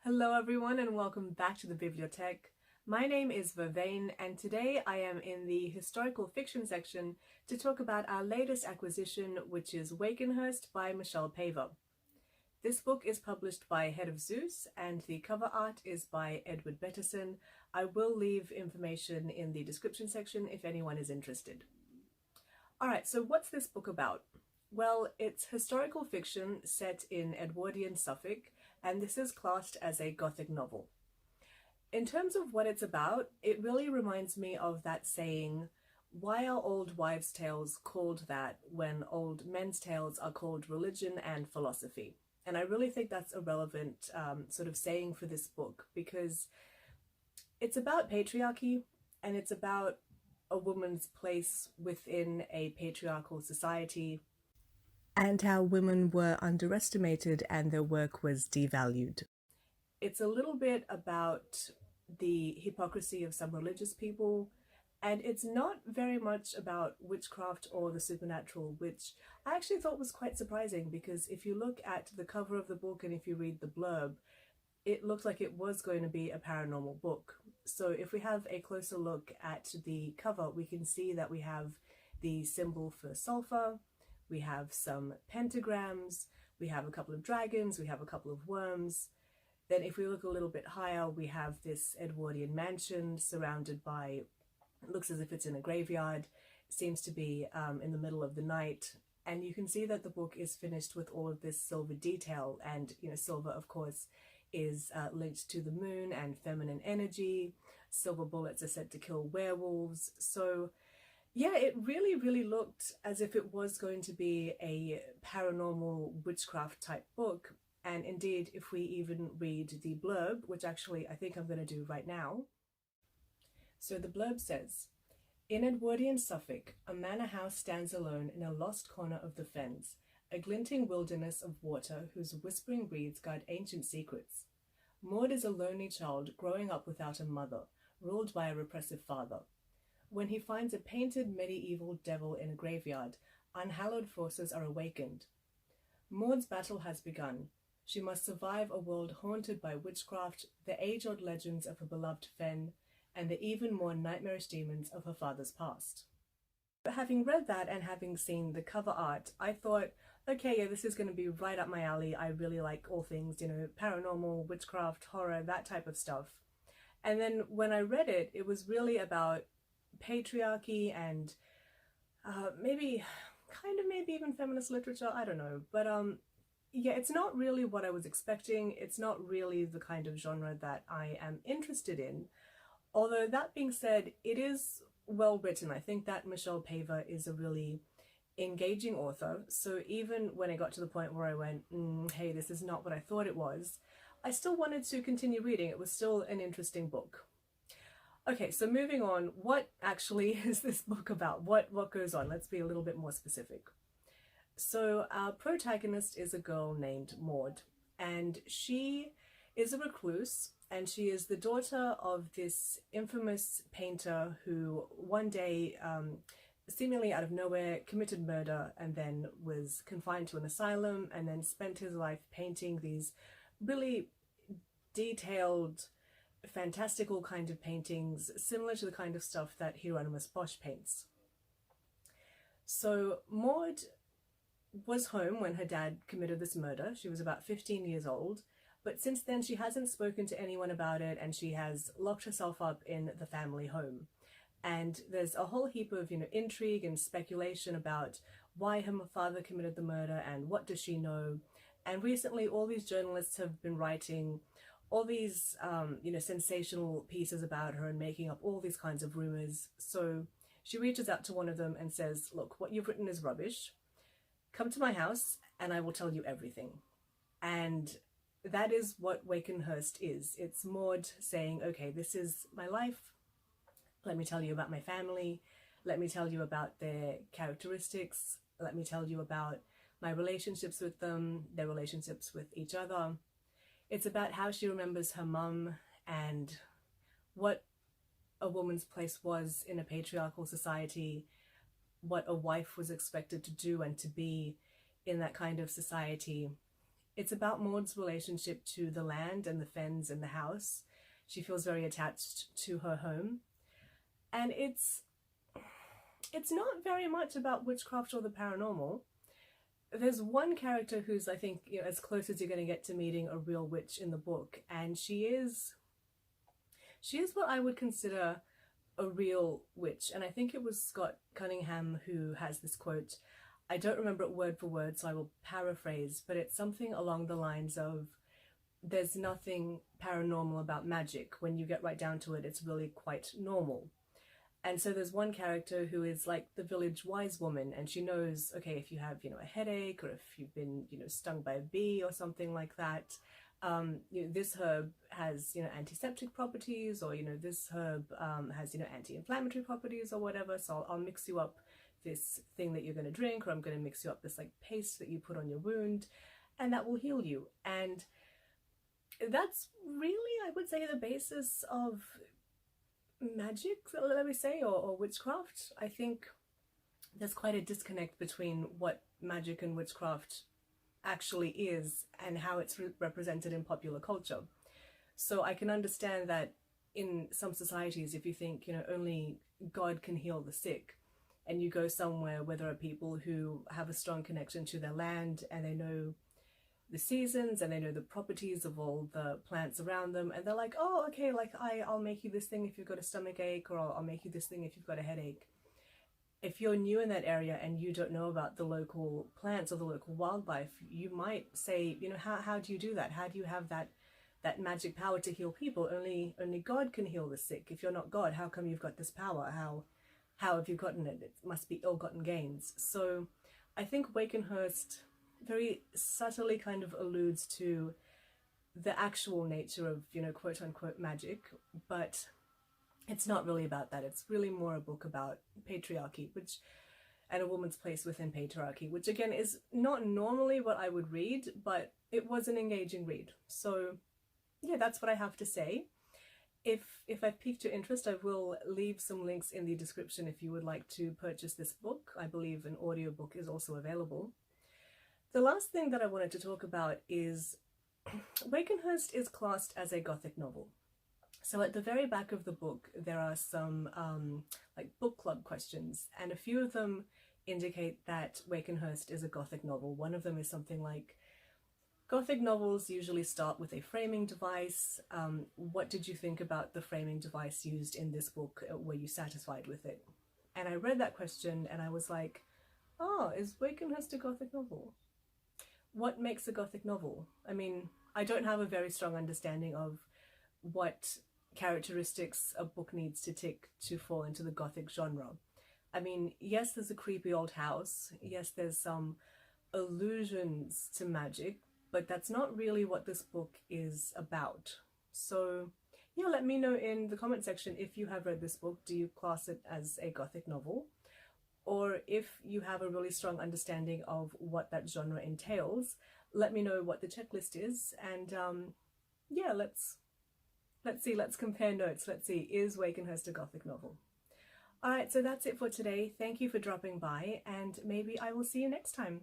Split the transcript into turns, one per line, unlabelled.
Hello everyone and welcome back to the Bibliotek. My name is Vervain and today I am in the historical fiction section to talk about our latest acquisition, which is Wakenhyrst by Michelle Paver. This book is published by Head of Zeus and the cover art is by Edward Betterson. I will leave information in the description section if anyone is interested. Alright, so what's this book about? Well, it's historical fiction set in Edwardian Suffolk, and this is classed as a Gothic novel. In terms of what it's about, it really reminds me of that saying, why are old wives' tales called that when old men's tales are called religion and philosophy? And I really think that's a relevant sort of saying for this book, because it's about patriarchy and it's about a woman's place within a patriarchal society and how women were underestimated and their work was devalued. It's a little bit about the hypocrisy of some religious people, and it's not very much about witchcraft or the supernatural, which I actually thought was quite surprising, because if you look at the cover of the book and if you read the blurb, it looked like it was going to be a paranormal book. So if we have a closer look at the cover, we can see that we have the symbol for sulfur, we have some pentagrams, we have a couple of dragons, we have a couple of worms. Then if we look a little bit higher, we have this Edwardian mansion surrounded by, it looks as if it's in a graveyard, it seems to be in the middle of the night. And you can see that the book is finished with all of this silver detail, and silver of course is linked to the moon and feminine energy. Silver bullets are said to kill werewolves. So yeah, it really looked as if it was going to be a paranormal witchcraft type book. And indeed, if we even read the blurb, which actually I think I'm going to do right now. So the blurb says, in Edwardian Suffolk, a manor house stands alone in a lost corner of the fens, a glinting wilderness of water whose whispering reeds guard ancient secrets. Maud is a lonely child growing up without a mother, ruled by a repressive father. When he finds a painted medieval devil in a graveyard, unhallowed forces are awakened. Maud's battle has begun. She must survive a world haunted by witchcraft, the age-old legends of her beloved fen, and the even more nightmarish demons of her father's past. But having read that and having seen the cover art, I thought, okay, yeah, this is going to be right up my alley. I really like all things, paranormal, witchcraft, horror, that type of stuff. And then when I read it, it was really about patriarchy and maybe even feminist literature, I don't know. But yeah, it's not really what I was expecting. It's not really the kind of genre that I am interested in. Although that being said, it is well written. I think that Michelle Paver is a really engaging author. So even when I got to the point where I went, hey, this is not what I thought it was, I still wanted to continue reading. It was still an interesting book. Okay, so moving on, what actually is this book about? What goes on? Let's be a little bit more specific. So our protagonist is a girl named Maud, and she is a recluse, and she is the daughter of this infamous painter who one day, seemingly out of nowhere, committed murder and then was confined to an asylum and then spent his life painting these really detailed, fantastical kind of paintings, similar to the kind of stuff that Hieronymus Bosch paints. So Maud was home when her dad committed this murder. She was about 15 years old, but since then she hasn't spoken to anyone about it, and she has locked herself up in the family home. And there's a whole heap of intrigue and speculation about why her father committed the murder and what does she know. And recently all these journalists have been writing all these sensational pieces about her and making up all these kinds of rumors. So she reaches out to one of them and says, look, what you've written is rubbish. Come to my house and I will tell you everything. And that is what Wakenhyrst is. It's Maud saying, okay, this is my life. Let me tell you about my family. Let me tell you about their characteristics. Let me tell you about my relationships with them, their relationships with each other. It's about how she remembers her mum and what a woman's place was in a patriarchal society, what a wife was expected to do and to be in that kind of society. It's about Maud's relationship to the land and the fens and the house. She feels very attached to her home. And it's not very much about witchcraft or the paranormal. There's one character who's, I think, you know, as close as you're going to get to meeting a real witch in the book, and she is what I would consider a real witch. And I think it was Scott Cunningham who has this quote. I don't remember it word for word, so I will paraphrase, but it's something along the lines of, there's nothing paranormal about magic. When you get right down to it, it's really quite normal. And so there's one character who is like the village wise woman, and she knows, okay, if you have, you know, a headache, or if you've been, you know, stung by a bee or something like that, you know, this herb has, you know, antiseptic properties, or, you know, this herb has, you know, anti-inflammatory properties or whatever. So I'll mix you up this thing that you're going to drink, or I'm going to mix you up this like paste that you put on your wound, and that will heal you. And that's really, I would say, the basis of magic, let me say, or witchcraft. I think there's quite a disconnect between what magic and witchcraft actually is and how it's represented in popular culture. So I can understand that in some societies, if you think, you know, only God can heal the sick, and you go somewhere where there are people who have a strong connection to their land, and they know the seasons and they know the properties of all the plants around them, and they're like, oh, okay, like I'll make you this thing if you've got a stomach ache, or I'll make you this thing if you've got a headache. If you're new in that area and you don't know about the local plants or the local wildlife, you might say, you know, how do you do that? How do you have that magic power to heal people? Only God can heal the sick. If you're not God, how come you've got this power? How have you gotten it? It must be ill-gotten gains. So I think Wakenhyrst very subtly kind of alludes to the actual nature of, you know, quote unquote magic, but it's not really about that. It's really more a book about patriarchy, and a woman's place within patriarchy, which again is not normally what I would read, but it was an engaging read. So yeah, that's what I have to say. If I've piqued your interest, I will leave some links in the description if you would like to purchase this book. I believe an audiobook is also available. The last thing that I wanted to talk about is Wakenhyrst is classed as a Gothic novel. So at the very back of the book, there are some like book club questions, and a few of them indicate that Wakenhyrst is a Gothic novel. One of them is something like, Gothic novels usually start with a framing device. What did you think about the framing device used in this book? Were you satisfied with it? And I read that question and I was like, oh, is Wakenhyrst a Gothic novel? What makes a Gothic novel? I mean, I don't have a very strong understanding of what characteristics a book needs to tick to fall into the Gothic genre. I mean, yes, there's a creepy old house. Yes, there's some allusions to magic, but that's not really what this book is about. So yeah, let me know in the comment section if you have read this book. Do you class it as a Gothic novel? Or if you have a really strong understanding of what that genre entails, let me know what the checklist is, and yeah, let's see, let's compare notes. Let's see, is Wakenhyrst a Gothic novel? Alright, so that's it for today. Thank you for dropping by, and maybe I will see you next time.